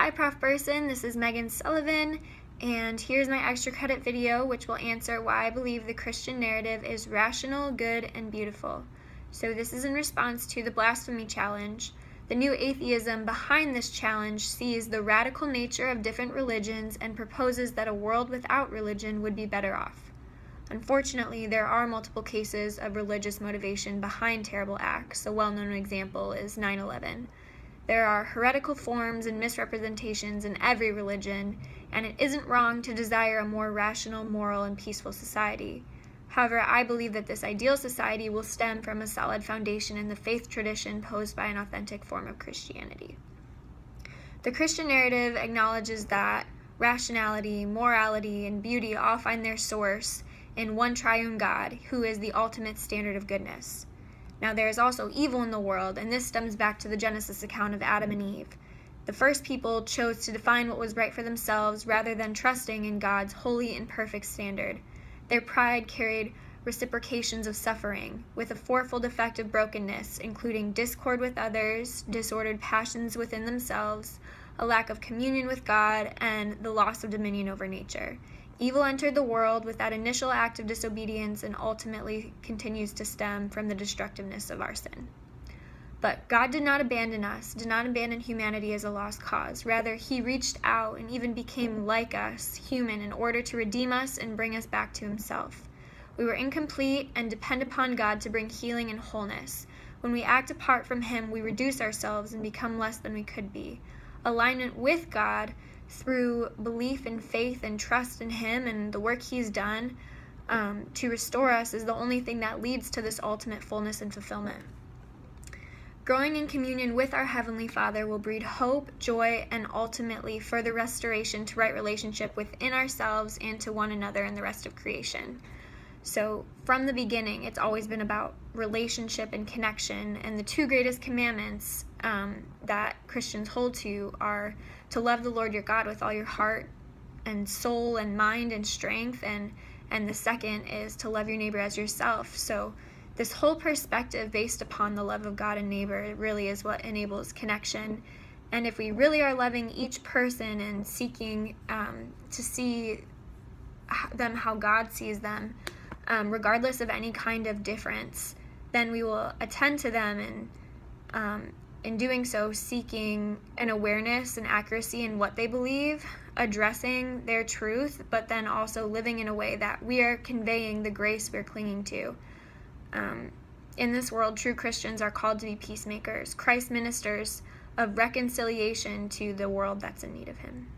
Hi Prof Person, this is Megan Sullivan, and here's my extra credit video which will answer why I believe the Christian narrative is rational, good, and beautiful. So this is in response to the Blasphemy challenge. The new atheism behind this challenge sees the radical nature of different religions and proposes that a world without religion would be better off. Unfortunately, there are multiple cases of religious motivation behind terrible acts. A well-known example is 9/11. There are heretical forms and misrepresentations in every religion, and it isn't wrong to desire a more rational, moral, and peaceful society. However, I believe that this ideal society will stem from a solid foundation in the faith tradition posed by an authentic form of Christianity. The Christian narrative acknowledges that rationality, morality, and beauty all find their source in one triune God, who is the ultimate standard of goodness. Now, there is also evil in the world, and this stems back to the Genesis account of Adam and Eve. The first people chose to define what was right for themselves rather than trusting in God's holy and perfect standard. Their pride carried reciprocations of suffering, with a fourfold effect of brokenness, including discord with others, disordered passions within themselves, a lack of communion with God, and the loss of dominion over nature. Evil entered the world with that initial act of disobedience and ultimately continues to stem from the destructiveness of our sin. But God did not abandon us, did not abandon humanity as a lost cause. Rather, He reached out and even became like us, human, in order to redeem us and bring us back to Himself. We were incomplete and depend upon God to bring healing and wholeness. When we act apart from Him, we reduce ourselves and become less than we could be. Alignment with God through belief and faith and trust in Him and the work He's done to restore us is the only thing that leads to this ultimate fullness and fulfillment. Growing in communion with our Heavenly Father will breed hope, joy, and ultimately further restoration to right relationship within ourselves and to one another and the rest of creation. So from the beginning, it's always been about relationship and connection, and the two greatest commandments that Christians hold to are to love the Lord your God with all your heart and soul and mind and strength, and the second is to love your neighbor as yourself. So this whole perspective based upon the love of God and neighbor really is what enables connection. And if we really are loving each person and seeking to see them how God sees them, regardless of any kind of difference, then we will attend to them and in doing so, seeking an awareness and accuracy in what they believe, addressing their truth, but then also living in a way that we are conveying the grace we're clinging to. In this world, true Christians are called to be peacemakers, Christ ministers of reconciliation to the world that's in need of Him.